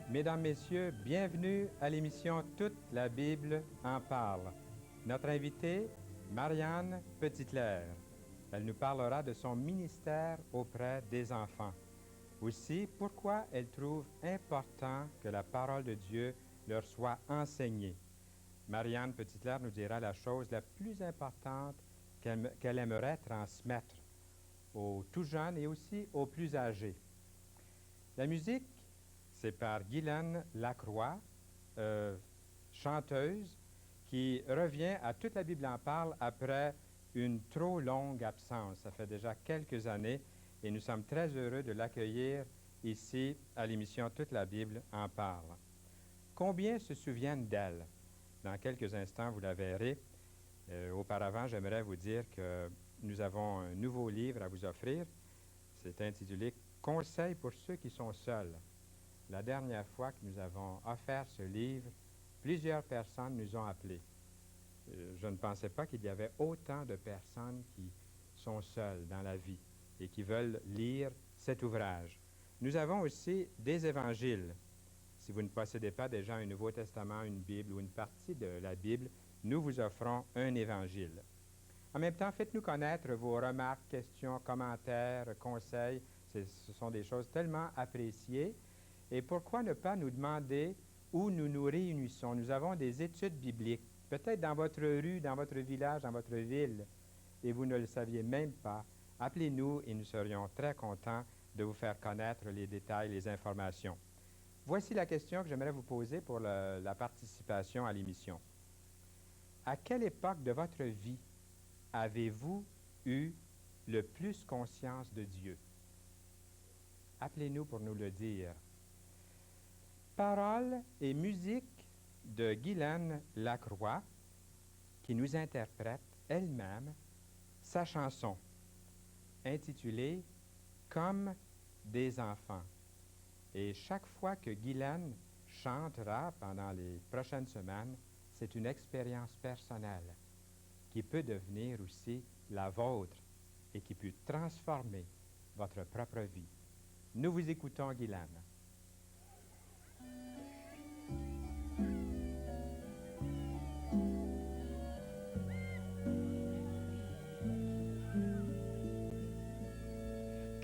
Mesdames, Messieurs, bienvenue à l'émission Toute la Bible en parle. Notre invitée, Marianne Petitclerc. Elle nous parlera de son ministère auprès des enfants. Aussi, pourquoi elle trouve important que la parole de Dieu leur soit enseignée. Marianne Petitclerc nous dira la chose la plus importante qu'elle aimerait transmettre aux tout jeunes et aussi aux plus âgés. La musique, c'est par Guylaine Lacroix, chanteuse, qui revient à Toute la Bible en parle après une trop longue absence. Ça fait déjà quelques années et nous sommes très heureux de l'accueillir ici à l'émission Toute la Bible en parle. Combien se souviennent d'elle? Dans quelques instants, vous la verrez. Auparavant, j'aimerais vous dire que nous avons un nouveau livre à vous offrir. C'est intitulé « Conseils pour ceux qui sont seuls ». La dernière fois que nous avons offert ce livre, plusieurs personnes nous ont appelés. Je ne pensais pas qu'il y avait autant de personnes qui sont seules dans la vie et qui veulent lire cet ouvrage. Nous avons aussi des évangiles. Si vous ne possédez pas déjà un Nouveau Testament, une Bible ou une partie de la Bible, nous vous offrons un évangile. En même temps, faites-nous connaître vos remarques, questions, commentaires, conseils. Ce sont des choses tellement appréciées. Et pourquoi ne pas nous demander où nous nous réunissons? Nous avons des études bibliques, peut-être dans votre rue, dans votre village, dans votre ville, et vous ne le saviez même pas. Appelez-nous et nous serions très contents de vous faire connaître les détails, les informations. Voici la question que j'aimerais vous poser pour la participation à l'émission. À quelle époque de votre vie avez-vous eu le plus conscience de Dieu? Appelez-nous pour nous le dire. Paroles et musique de Guylaine Lacroix, qui nous interprète elle-même sa chanson, intitulée « Comme des enfants ». Et chaque fois que Guylaine chantera pendant les prochaines semaines, c'est une expérience personnelle qui peut devenir aussi la vôtre et qui peut transformer votre propre vie. Nous vous écoutons, Guylaine.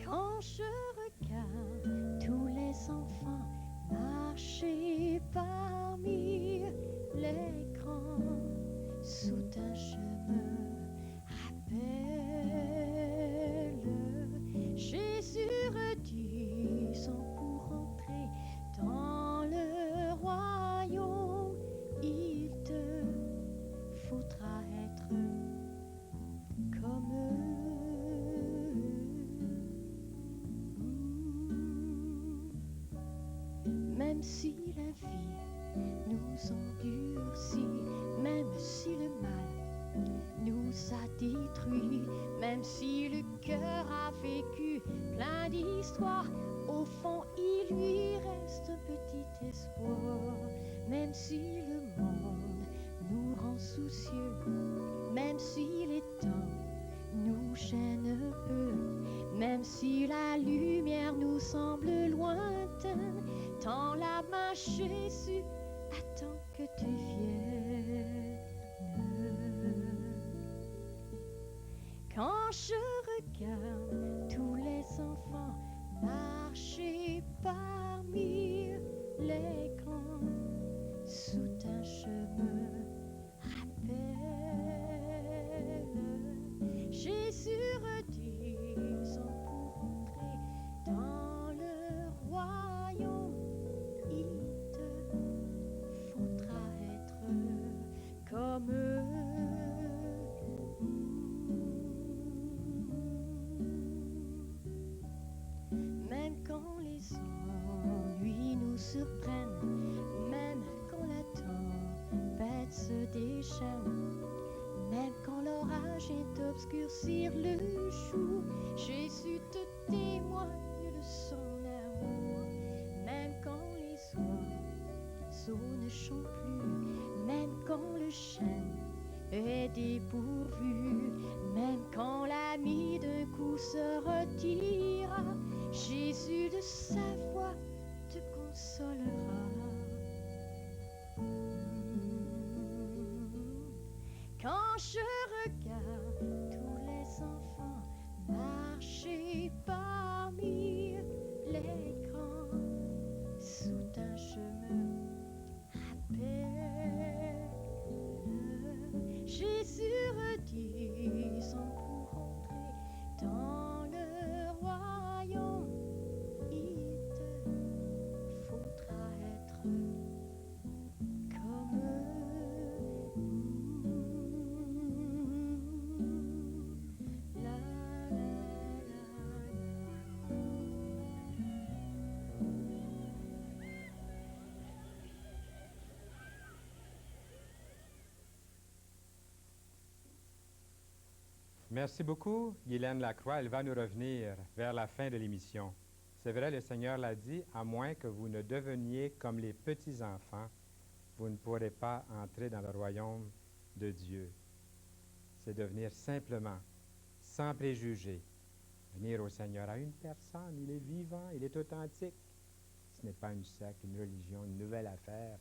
Quand je regarde tous les enfants marcher parmi les grands, soudain je me rappelle Jésus redisant pour entrer dans le royaume, il te faudra être comme eux. Même si la vie nous endurcit, même si le mal nous a détruits, même si le cœur a vécu plein d'histoires, au fond il lui reste un petit espoir. Même si le monde nous rend soucieux, même si les temps nous gênent un peu, même si la lumière nous semble lointaine, tends la main, Jésus attend que tu viennes. Quand je regarde tous les enfants marcher parmi les grands, soudain je me rappelle Jésus redisant pour entrer dans le royaume, il te faudra être comme eux. Même quand les ennuis nous surprennent, même quand la tempête se déchaîne, même quand l'orage est obscurcir le jour, Jésus te témoigne de son amour. Même quand les oiseaux ne chantent plus, même quand le chêne est dépourvu, même quand l'ami d'un coup se retira, Jésus de sa voix te consolera. Quand je regarde tous les enfants marcher parmi les grands, sous un chemin rappelle Jésus redisant pour entrer dans le royaume, il te faudra être comme la la Merci beaucoup, Guylaine Lacroix. Elle va nous revenir vers la fin de l'émission. C'est vrai, le Seigneur l'a dit, à moins que vous ne deveniez comme les petits-enfants, vous ne pourrez pas entrer dans le royaume de Dieu. C'est devenir simplement, sans préjugés, venir au Seigneur à une personne. Il est vivant, il est authentique. Ce n'est pas une secte, une religion, une nouvelle affaire.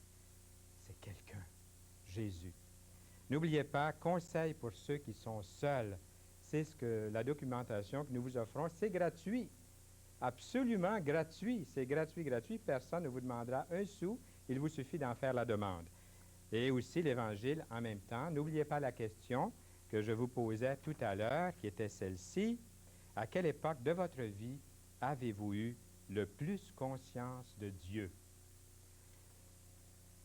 C'est quelqu'un, Jésus. N'oubliez pas, conseil pour ceux qui sont seuls, c'est ce que la documentation que nous vous offrons, c'est gratuit, absolument gratuit, c'est gratuit, gratuit, personne ne vous demandera un sou, il vous suffit d'en faire la demande. Et aussi l'Évangile en même temps. N'oubliez pas la question que je vous posais tout à l'heure, qui était celle-ci. À quelle époque de votre vie avez-vous eu le plus conscience de Dieu?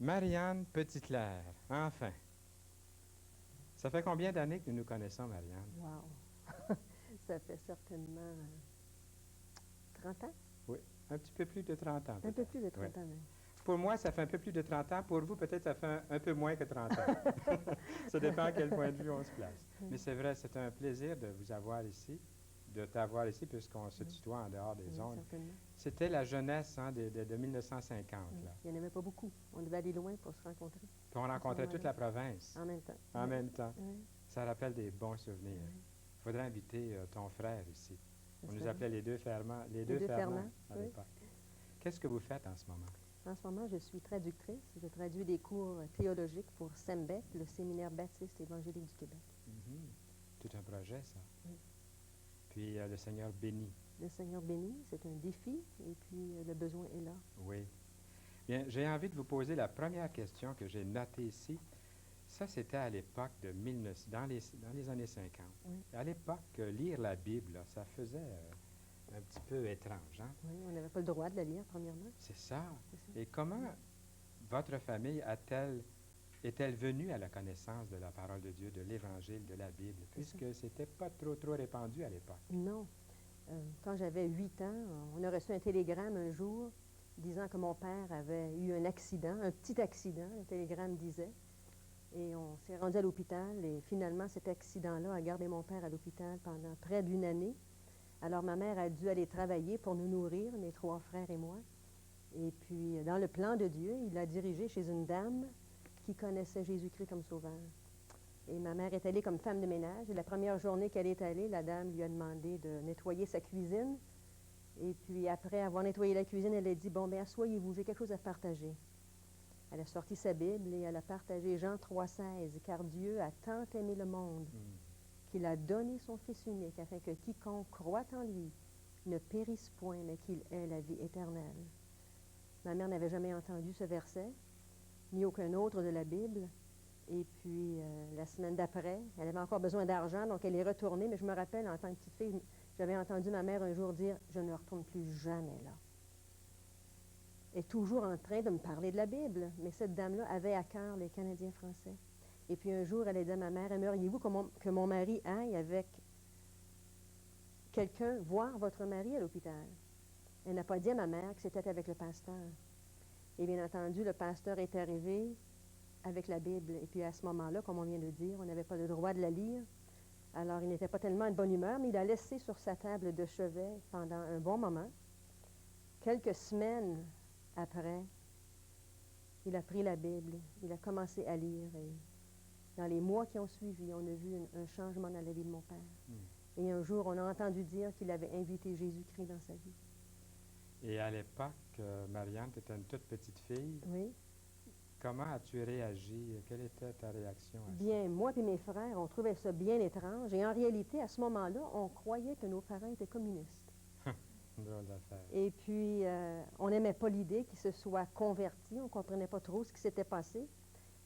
Marianne Petitclerc, enfin. Ça fait combien d'années que nous nous connaissons, Marianne? Wow! Ça fait certainement 30 ans? Oui, un petit peu plus de 30 ans. Un peu plus de 30 Oui. ans, même. Pour moi, ça fait un peu plus de 30 ans. Pour vous, peut-être ça fait un peu moins que 30 ans. Ça dépend à quel point de vue on se place. Mais c'est vrai, c'est un plaisir de vous avoir ici, de t'avoir ici, puisqu'on se tutoie en dehors des ondes. Certainement. C'était la jeunesse de 1950. Là. Il n'y en avait pas beaucoup. On devait aller loin pour se rencontrer. Puis on rencontrait toute la province En même temps. en même temps. Oui. Ça rappelle des bons souvenirs. Il faudrait inviter ton frère ici. On nous appelait les deux Fernand, Les deux Fernand, à oui. l'époque. Qu'est-ce que vous faites en ce moment? En ce moment, je suis traductrice. Je traduis des cours théologiques pour SEMBEC, le Séminaire baptiste évangélique du Québec. Tout un projet, ça. Oui. Puis le Seigneur bénit. Le Seigneur bénit, c'est un défi, et puis le besoin est là. Oui. Bien, j'ai envie de vous poser la première question que j'ai notée ici. Ça, c'était à l'époque de dans les années 50. Oui. À l'époque, lire la Bible, là, ça faisait un petit peu étrange, hein? Oui, on n'avait pas le droit de la lire, premièrement. C'est ça. C'est ça. Et comment votre famille est-elle venue à la connaissance de la parole de Dieu, de l'Évangile, de la Bible, puisque c'était pas trop répandu à l'époque? Non. Quand j'avais 8 ans, on a reçu un télégramme un jour disant que mon père avait eu un accident, un petit accident, le télégramme disait. Et on s'est rendu à l'hôpital et finalement cet accident-là a gardé mon père à l'hôpital pendant près d'1 année. Alors ma mère a dû aller travailler pour nous nourrir, mes 3 frères et moi. Et puis dans le plan de Dieu, il l'a dirigé chez une dame qui connaissait Jésus-Christ comme sauveur. Et ma mère est allée comme femme de ménage. Et la première journée qu'elle est allée, la dame lui a demandé de nettoyer sa cuisine. Et puis après avoir nettoyé la cuisine, elle a dit, bon, bien, asseyez-vous, j'ai quelque chose à partager. Elle a sorti sa Bible et elle a partagé Jean 3,16, car Dieu a tant aimé le monde qu'il a donné son Fils unique, afin que quiconque croit en lui ne périsse point, mais qu'il ait la vie éternelle. Ma mère n'avait jamais entendu ce verset, ni aucun autre de la Bible. Et puis, la semaine d'après, elle avait encore besoin d'argent, donc elle est retournée. Mais je me rappelle, en tant que petite fille, j'avais entendu ma mère un jour dire, « Je ne retourne plus jamais là. » Elle est toujours en train de me parler de la Bible. Mais cette dame-là avait à cœur les Canadiens français. Et puis un jour, elle a dit à ma mère, « Aimeriez-vous que mon mari aille avec quelqu'un voir votre mari à l'hôpital? » Elle n'a pas dit à ma mère que c'était avec le pasteur. Et bien entendu, le pasteur est arrivé avec la Bible. Et puis à ce moment-là, comme on vient de dire, on n'avait pas le droit de la lire. Alors il n'était pas tellement de bonne humeur, mais il a laissé sur sa table de chevet pendant un bon moment. Quelques semaines après, il a pris la Bible, il a commencé à lire. Et dans les mois qui ont suivi, on a vu un changement dans la vie de mon père. Et un jour, on a entendu dire qu'il avait invité Jésus-Christ dans sa vie. Et à l'époque, Marianne, tu étais une toute petite fille. Oui. Comment as-tu réagi? Quelle était ta réaction à Bien, moi et mes frères, on trouvait ça bien étrange. Et en réalité, à ce moment-là, on croyait que nos parents étaient communistes. ça? Une drôle d'affaire. Et puis, on n'aimait pas l'idée qu'ils se soient convertis. On ne comprenait pas trop ce qui s'était passé.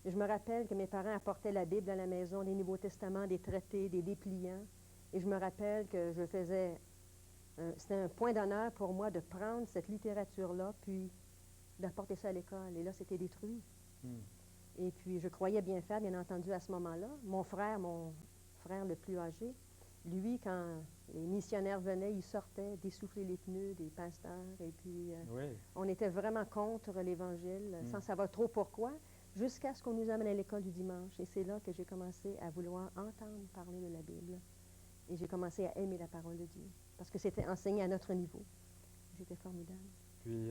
Et je me rappelle que mes parents apportaient la Bible à la maison, les Nouveaux Testaments, des traités, des dépliants. Et je me rappelle que je faisais... c'était un point d'honneur pour moi de prendre cette littérature-là, puis d'apporter ça à l'école. Et là, c'était détruit. Hmm. Et puis, je croyais bien faire, bien entendu, à ce moment-là. Mon frère le plus âgé, lui, quand les missionnaires venaient, il sortait d'essouffler les pneus des pasteurs. Et puis, Oui. on était vraiment contre l'Évangile, Mm. sans savoir trop pourquoi, jusqu'à ce qu'on nous amène à l'école du dimanche. Et c'est là que j'ai commencé à vouloir entendre parler de la Bible. Et j'ai commencé à aimer la parole de Dieu, parce que c'était enseigné à notre niveau. C'était formidable. Puis,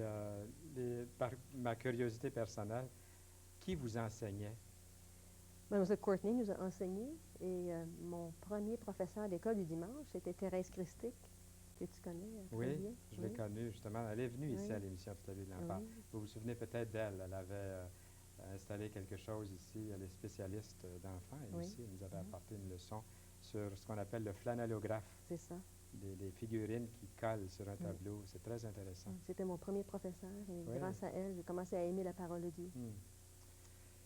par ma curiosité personnelle, qui vous enseignait? Mademoiselle Courtney nous a enseigné et mon premier professeur d'école du dimanche, c'était Thérèse Christic, que tu connais très Oui, bien. je l'ai connue justement. Elle est venue ici Oui. à l'émission Toute la Bible en parle. Oui. Vous vous souvenez peut-être d'elle. Elle avait installé quelque chose ici. Elle est spécialiste d'enfants et Oui. aussi elle nous avait apporté une leçon sur ce qu'on appelle le flanellographe, C'est ça. des figurines qui collent sur un Oui. tableau. C'est très intéressant. C'était mon premier professeur et Oui. grâce à elle, j'ai commencé à aimer la parole de Dieu. Hmm.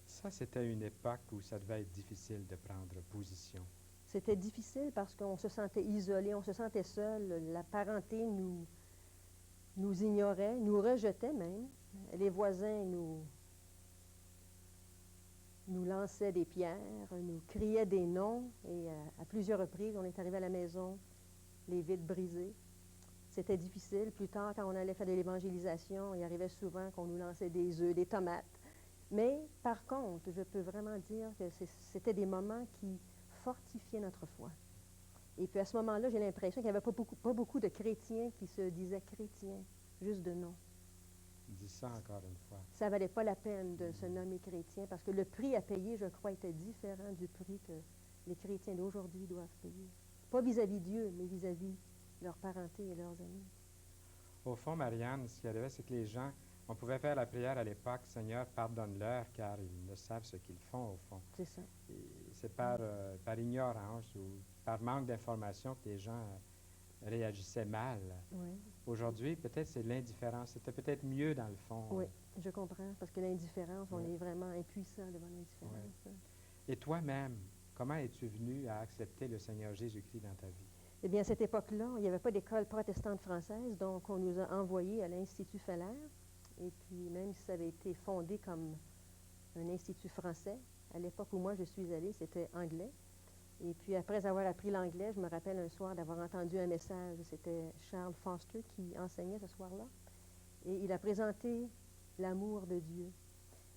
Ça, c'était une époque où ça devait être difficile de prendre position. C'était difficile parce qu'on se sentait isolé, on se sentait seul. La parenté nous ignorait, nous rejetait même. Les voisins nous lançaient des pierres, nous criaient des noms. Et à plusieurs reprises, on est arrivé à la maison, les vitres brisées. C'était difficile. Plus tard, quand on allait faire de l'évangélisation, il arrivait souvent qu'on nous lançait des œufs, des tomates. Mais par contre, je peux vraiment dire que c'était des moments qui fortifiaient notre foi. Et puis à ce moment-là, j'ai l'impression qu'il n'y avait pas beaucoup de chrétiens qui se disaient chrétiens, juste de nom. Dis ça encore une fois. Ça ne valait pas la peine de se nommer chrétien parce que le prix à payer, je crois, était différent du prix que les chrétiens d'aujourd'hui doivent payer. Pas vis-à-vis Dieu, mais vis-à-vis leur parenté et leurs amis. Au fond, Marianne, ce qui arrivait, c'est que les gens, on pouvait faire la prière à l'époque, Seigneur, pardonne-leur, car ils ne savent ce qu'ils font, au fond. C'est ça. Et c'est par ignorance ou par manque d'information que les gens réagissaient mal. Oui. Aujourd'hui, peut-être c'est l'indifférence. C'était peut-être mieux dans le fond. Oui, je comprends, parce que l'indifférence, on Oui. est vraiment impuissant devant l'indifférence. Et toi-même, comment es-tu venu à accepter le Seigneur Jésus-Christ dans ta vie? Eh bien, à cette époque-là, il n'y avait pas d'école protestante française, donc on nous a envoyés à l'Institut Feller. Et puis, même si ça avait été fondé comme un institut français, à l'époque où moi je suis allée, c'était anglais. Et puis, après avoir appris l'anglais, je me rappelle un soir d'avoir entendu un message. C'était Charles Foster qui enseignait ce soir-là. Et il a présenté l'amour de Dieu.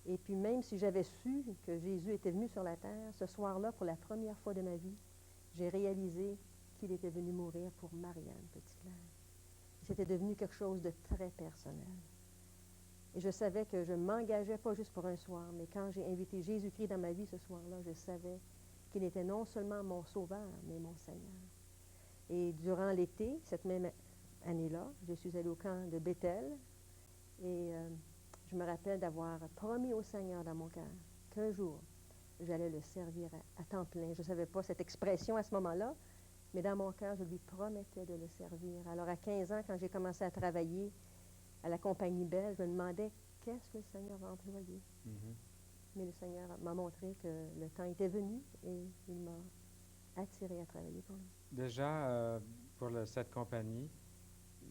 Et puis, même si j'avais su que Jésus était venu sur la terre, ce soir-là, pour la première fois de ma vie, j'ai réalisé qu'il était venu mourir pour Marianne Petitclerc. C'était devenu quelque chose de très personnel. Et je savais que je ne m'engageais pas juste pour un soir, mais quand j'ai invité Jésus-Christ dans ma vie ce soir-là, je savais qu'il était non seulement mon sauveur, mais mon Seigneur. Et durant l'été, cette même année-là, je suis allée au camp de Bethel et je me rappelle d'avoir promis au Seigneur dans mon cœur qu'un jour, j'allais le servir à temps plein. Je ne savais pas cette expression à ce moment-là, mais dans mon cœur, je lui promettais de le servir. Alors, à 15 ans, quand j'ai commencé à travailler à la compagnie Bell, je me demandais qu'est-ce que le Seigneur va employer. Mhm. Mais le Seigneur m'a montré que le temps était venu et il m'a attiré à travailler pour lui. Déjà, pour cette compagnie,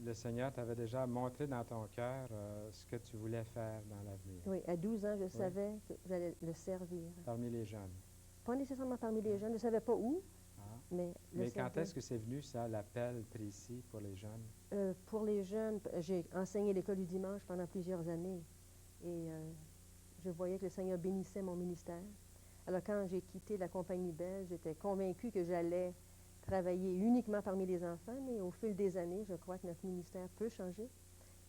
le Seigneur t'avait déjà montré dans ton cœur ce que tu voulais faire dans l'avenir, Oui, à 12 ans, je savais que j'allais le servir. parmi les jeunes. Pas nécessairement parmi les jeunes, je ne savais pas où, Ah. mais le Mais quand servir. est-ce que c'est venu, ça, l'appel précis pour les jeunes? Pour les jeunes, j'ai enseigné l'école du dimanche pendant plusieurs années et je voyais que le Seigneur bénissait mon ministère. Alors quand j'ai quitté la compagnie Bell, j'étais convaincue que j'allais travailler uniquement parmi les enfants, mais au fil des années, je crois que notre ministère peut changer.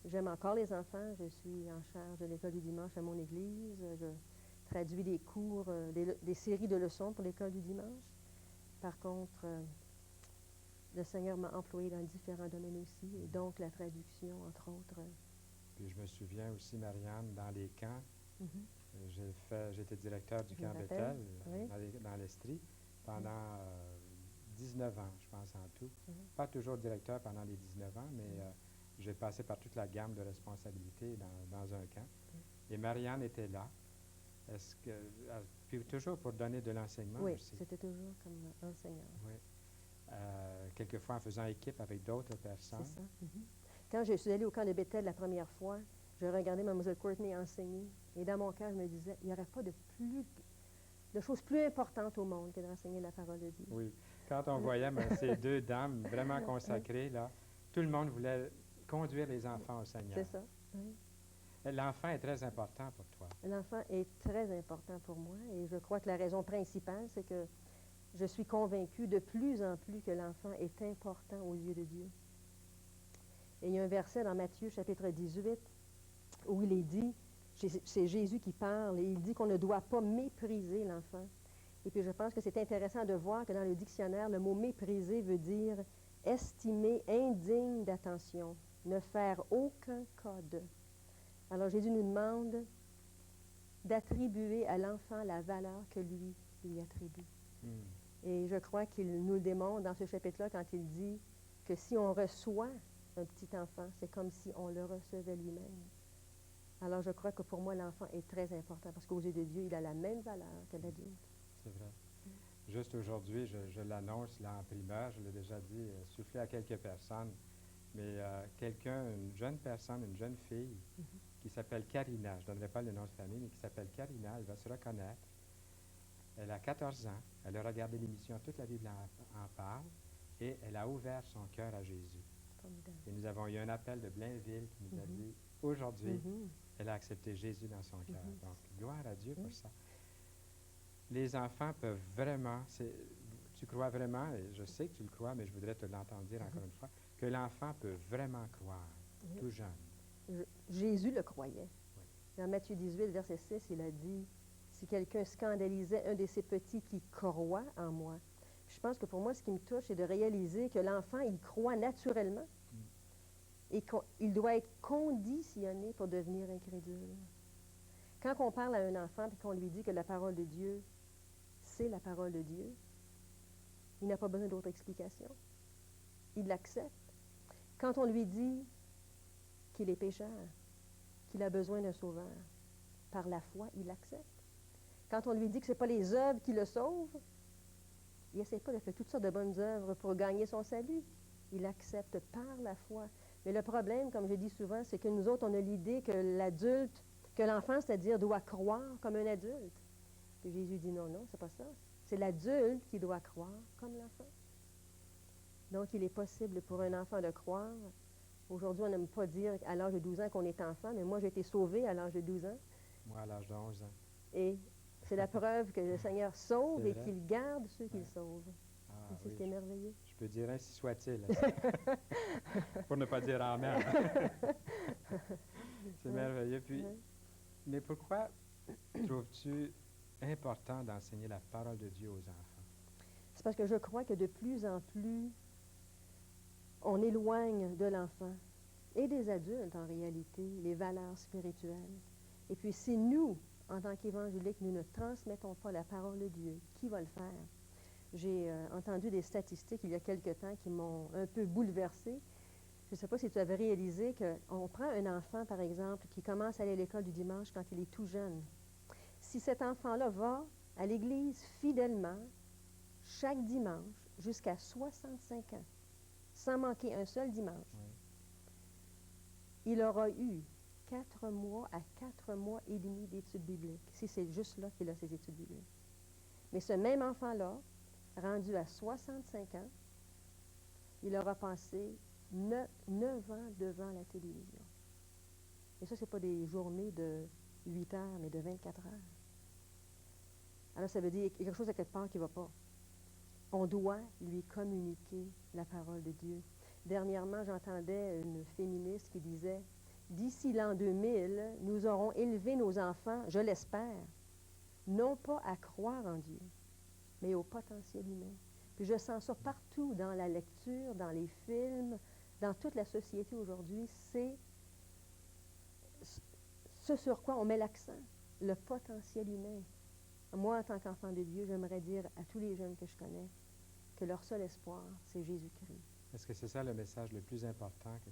J'aime encore les enfants, je suis en charge de l'école du dimanche à mon église, je traduis des cours, des séries de leçons pour l'école du dimanche. Par contre, le Seigneur m'a employé dans différents domaines aussi, et donc la traduction, entre autres. Puis je me souviens aussi, Marianne, dans les camps, Mhm. j'étais directeur du Je me camp rappelle, Bethel oui. dans l'Estrie pendant 19 ans, je pense, en tout. Mhm. Pas toujours directeur pendant les 19 ans, mais j'ai passé par toute la gamme de responsabilités dans un camp. Et Marianne était là. Est-ce que, puis toujours pour donner de l'enseignement Oui, aussi. c'était toujours comme enseignant. Oui. Quelquefois en faisant équipe avec d'autres personnes. C'est ça. Mhm. Quand je suis allée au camp de Bethel la première fois, je regardais Mlle Courtney enseigner. Et dans mon cœur, je me disais, il n'y aurait pas de choses plus importantes au monde que d'enseigner la parole de Dieu. Oui. Quand on voyait ces deux dames vraiment consacrées, là, tout le monde voulait conduire les enfants au Seigneur. C'est ça. Oui. L'enfant est très important pour toi. L'enfant est très important pour moi et je crois que la raison principale, c'est que je suis convaincue de plus en plus que l'enfant est important aux yeux de Dieu. Et il y a un verset dans Matthieu, chapitre 18, où il est dit, c'est Jésus qui parle, et il dit qu'on ne doit pas mépriser l'enfant. Et puis je pense que c'est intéressant de voir que dans le dictionnaire, le mot mépriser veut dire estimer indigne d'attention, ne faire aucun cas de. Alors Jésus nous demande d'attribuer à l'enfant la valeur que lui attribue. Et je crois qu'il nous le démontre dans ce chapitre-là quand il dit que si on reçoit un petit enfant, c'est comme si on le recevait lui-même. Alors je crois que pour moi, l'enfant est très important parce qu'aux yeux de Dieu, il a la même valeur que l'adulte. C'est vrai. Juste aujourd'hui, je l'annonce là en primeur, je l'ai déjà dit, soufflé à quelques personnes, mais une jeune personne, une jeune fille, qui s'appelle Karina, je ne donnerai pas le nom de famille, mais qui s'appelle Karina, elle va se reconnaître. Elle a 14 ans, elle a regardé l'émission Toute la Bible en parle, et elle a ouvert son cœur à Jésus. Formidable. Et nous avons eu un appel de Blainville qui nous a dit, aujourd'hui, elle a accepté Jésus dans son cœur. Donc, gloire à Dieu pour ça. Les enfants peuvent vraiment, tu crois vraiment, et je sais que tu le crois, mais je voudrais te l'entendre dire encore une fois, que l'enfant peut vraiment croire, tout jeune. Jésus le croyait. Oui. Dans Matthieu 18, verset 6, il a dit, si quelqu'un scandalisait un de ces petits qui croit en moi. Je pense que pour moi, ce qui me touche, c'est de réaliser que l'enfant, il croit naturellement et qu'il doit être conditionné pour devenir incrédule. Quand on parle à un enfant et qu'on lui dit que la parole de Dieu, c'est la parole de Dieu, il n'a pas besoin d'autre explication. Il l'accepte. Quand on lui dit qu'il est pécheur, qu'il a besoin d'un sauveur, par la foi, il l'accepte. Quand on lui dit que ce n'est pas les œuvres qui le sauvent, il n'essaie pas de faire toutes sortes de bonnes œuvres pour gagner son salut. Il accepte par la foi. Mais le problème, comme je dis souvent, c'est que nous autres, on a l'idée que l'enfant, c'est-à-dire, doit croire comme un adulte. Puis Jésus dit non, c'est pas ça. C'est l'adulte qui doit croire comme l'enfant. Donc, il est possible pour un enfant de croire. Aujourd'hui, on n'aime pas dire à l'âge de 12 ans qu'on est enfant, mais moi, j'ai été sauvée à l'âge de 12 ans. Moi, à l'âge de 11 ans. Et c'est la preuve que le Seigneur sauve C'est et vrai. qu'il garde ceux qu'il sauve. Ah, Et c'est oui, ce qui est merveilleux. je peux dire ainsi soit-il. Pour ne pas dire amen. C'est merveilleux. Puis, mais pourquoi trouves-tu important d'enseigner la parole de Dieu aux enfants? C'est parce que je crois que de plus en plus, on éloigne de l'enfant et des adultes, en réalité, les valeurs spirituelles. Et puis, si nous, en tant qu'évangéliques, nous ne transmettons pas la parole de Dieu, qui va le faire? J'ai entendu des statistiques il y a quelque temps qui m'ont un peu bouleversée. Je ne sais pas si tu avais réalisé qu'on prend un enfant, par exemple, qui commence à aller à l'école du dimanche quand il est tout jeune. Si cet enfant-là va à l'église fidèlement, chaque dimanche, jusqu'à 65 ans, sans manquer un seul dimanche, il aura eu 4 mois à 4 mois et demi d'études bibliques, si c'est juste là qu'il a ses études bibliques. Mais ce même enfant-là, rendu à 65 ans, il aura passé 9 ans devant la télévision. Et ça, ce n'est pas des journées de 8 heures, mais de 24 heures. Alors, ça veut dire qu'il y a quelque chose à quelque part qui ne va pas. On doit lui communiquer la parole de Dieu. Dernièrement, j'entendais une féministe qui disait « D'ici l'an 2000, nous aurons élevé nos enfants, je l'espère, non pas à croire en Dieu, mais au potentiel humain. » Puis je sens ça partout dans la lecture, dans les films, dans toute la société aujourd'hui. C'est ce sur quoi on met l'accent, le potentiel humain. Moi, en tant qu'enfant de Dieu, j'aimerais dire à tous les jeunes que je connais que leur seul espoir, c'est Jésus-Christ. Est-ce que c'est ça le message le plus important que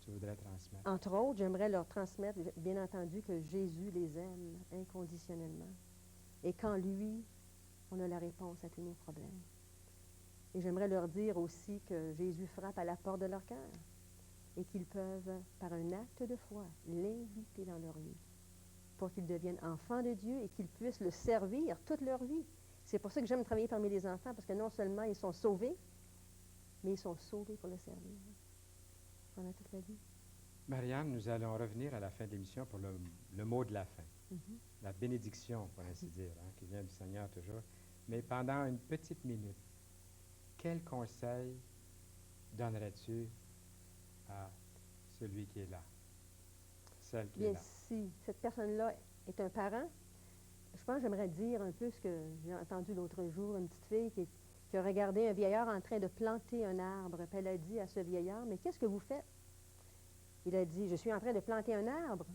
tu voudrais transmettre? Entre autres, j'aimerais leur transmettre, bien entendu, que Jésus les aime inconditionnellement et qu'en lui, on a la réponse à tous nos problèmes. Et j'aimerais leur dire aussi que Jésus frappe à la porte de leur cœur et qu'ils peuvent, par un acte de foi, l'inviter dans leur vie pour qu'ils deviennent enfants de Dieu et qu'ils puissent le servir toute leur vie. C'est pour ça que j'aime travailler parmi les enfants, parce que non seulement ils sont sauvés, mais ils sont sauvés pour le servir pendant toute la vie. Marianne, nous allons revenir à la fin de l'émission pour le mot de la fin, la bénédiction, pour ainsi dire, qui vient du Seigneur toujours. Mais pendant une petite minute, quel conseil donnerais-tu à celui qui est là, celle qui est Bien, là? si cette personne-là est un parent, je pense que j'aimerais dire un peu ce que j'ai entendu l'autre jour, une petite fille qui a regardé un vieillard en train de planter un arbre. Puis elle a dit à ce vieillard, « Mais qu'est-ce que vous faites? » Il a dit, « Je suis en train de planter un arbre. »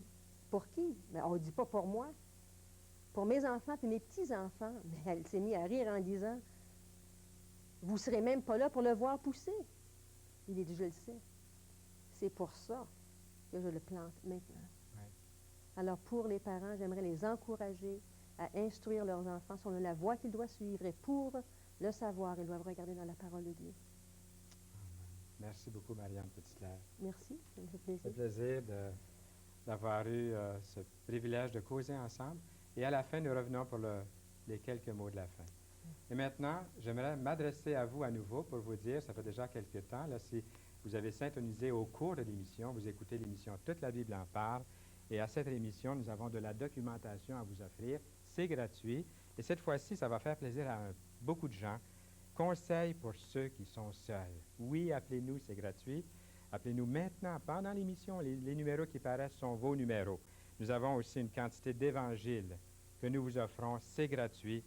« Pour qui? » Ben, on ne dit pas pour moi. Pour mes enfants puis mes petits-enfants. Mais elle s'est mise à rire en disant, « Vous ne serez même pas là pour le voir pousser. » Il a dit, « Je le sais. C'est pour ça que je le plante maintenant. » Ouais. Alors, pour les parents, j'aimerais les encourager à instruire leurs enfants sur la voie qu'ils doivent suivre. Et pour le savoir, ils doivent regarder dans la parole de Dieu. Merci beaucoup, Marianne Petitclerc. Merci, ça me fait C'est un plaisir. plaisir d'avoir eu ce privilège de causer ensemble. Et à la fin, nous revenons pour les quelques mots de la fin. Et maintenant, j'aimerais m'adresser à vous à nouveau pour vous dire, ça fait déjà quelques temps, là, si vous avez syntonisé au cours de l'émission, vous écoutez l'émission Toute la Bible en parle, et à cette émission, nous avons de la documentation à vous offrir. C'est gratuit, et cette fois-ci, ça va faire plaisir à beaucoup de gens. Conseils pour ceux qui sont seuls. Oui, appelez-nous, c'est gratuit. Appelez-nous maintenant, pendant l'émission. Les numéros qui paraissent sont vos numéros. Nous avons aussi une quantité d'évangiles que nous vous offrons. C'est gratuit.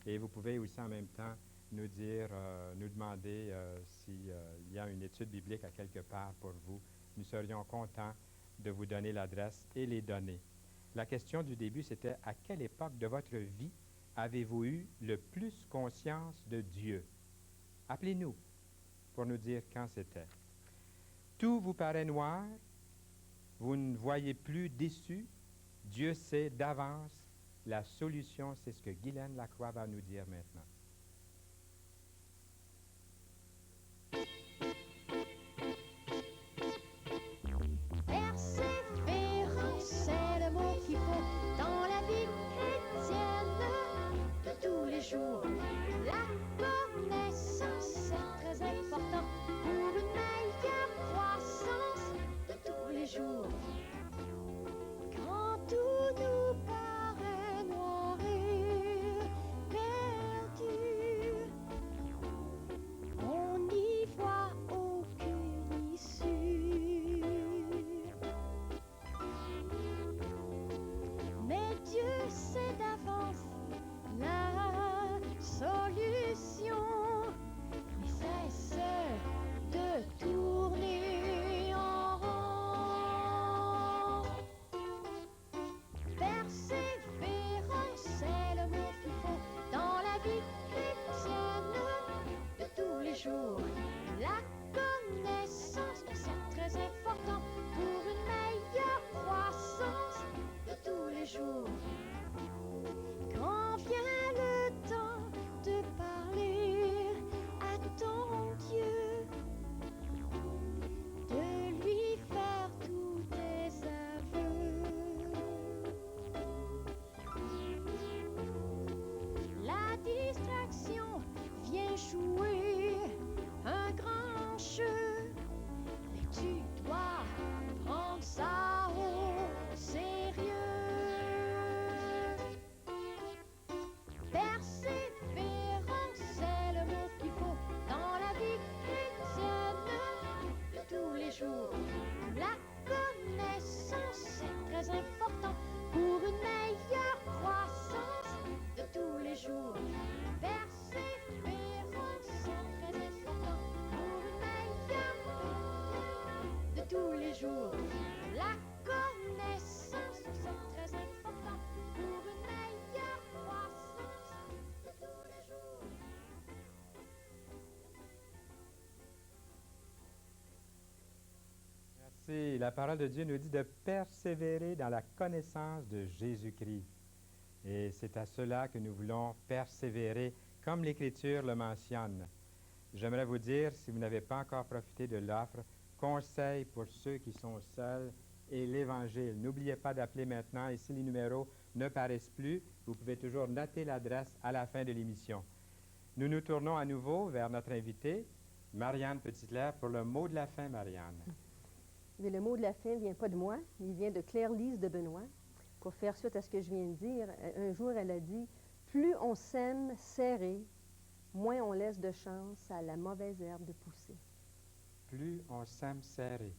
Et vous pouvez aussi en même temps nous dire, nous demander s'il y a une étude biblique à quelque part pour vous. Nous serions contents de vous donner l'adresse et les données. La question du début, c'était à quelle époque de votre vie avez-vous eu le plus conscience de Dieu? Appelez-nous pour nous dire quand c'était. Tout vous paraît noir, vous ne voyez plus déçu, Dieu sait d'avance la solution, c'est ce que Guylaine Lacroix va nous dire maintenant. Persévérance, c'est le mot qu'il faut dans la vie chrétienne de tous les jours. La connaissance, c'est très important pour une meilleure croissance de tous les jours. Quand tout nous paraît noir et perdu, on n'y voit aucune issue. Mais Dieu sait d'avance la solution. Il cesse de tourner en rond. Persévérance, c'est le mot qu'il faut dans la vie chrétienne de tous les jours. La connaissance, c'est très important pour une meilleure croissance de tous les jours. Quand vient le temps de parler à ton Dieu, de lui faire tous tes aveux, la distraction vient jouer un grand jeu, mais tu dois prendre ça au sérieux. Persévérance, c'est le mot qu'il faut dans la vie chrétienne de tous les jours. La connaissance, c'est très important pour une meilleure croissance de tous les jours. Persévérance, la parole de Dieu nous dit de persévérer dans la connaissance de Jésus-Christ. Et c'est à cela que nous voulons persévérer, comme l'Écriture le mentionne. J'aimerais vous dire, si vous n'avez pas encore profité de l'offre, conseil pour ceux qui sont seuls et l'Évangile. N'oubliez pas d'appeler maintenant, et si les numéros ne paraissent plus, vous pouvez toujours noter l'adresse à la fin de l'émission. Nous nous tournons à nouveau vers notre invitée, Marianne Petitclerc, pour le mot de la fin, Marianne. Mais le mot de la fin ne vient pas de moi, il vient de Claire-Lise de Benoît. Pour faire suite à ce que je viens de dire, un jour, elle a dit « Plus on sème serré, moins on laisse de chance à la mauvaise herbe de pousser. » Plus on sème serré.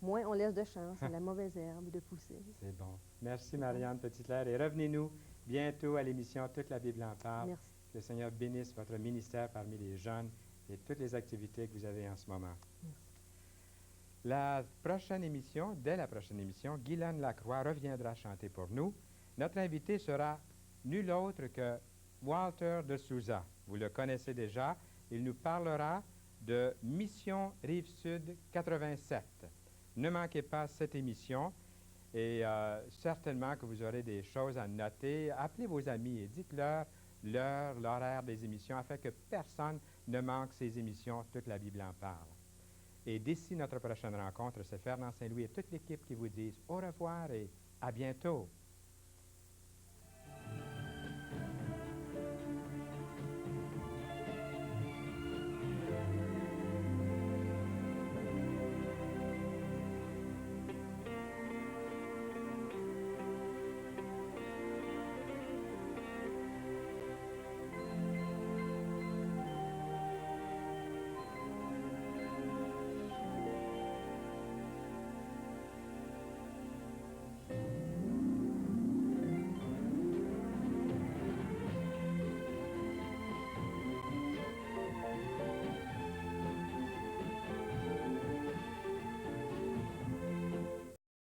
Moins on laisse de chance à la mauvaise herbe de pousser. C'est bon. Merci, Marianne Petitclerc. Et revenez-nous bientôt à l'émission Toute la Bible en parle. Merci. Que le Seigneur bénisse votre ministère parmi les jeunes et toutes les activités que vous avez en ce moment. Merci. La prochaine émission, dès la prochaine émission, Guylaine Lacroix reviendra chanter pour nous. Notre invité sera nul autre que Walter de Souza. Vous le connaissez déjà. Il nous parlera de Mission Rive-Sud 87. Ne manquez pas cette émission et certainement que vous aurez des choses à noter. Appelez vos amis et dites-leur l'horaire des émissions afin que personne ne manque ces émissions. Toute la Bible en parle. Et d'ici notre prochaine rencontre, c'est Fernand Saint-Louis et toute l'équipe qui vous disent au revoir et à bientôt.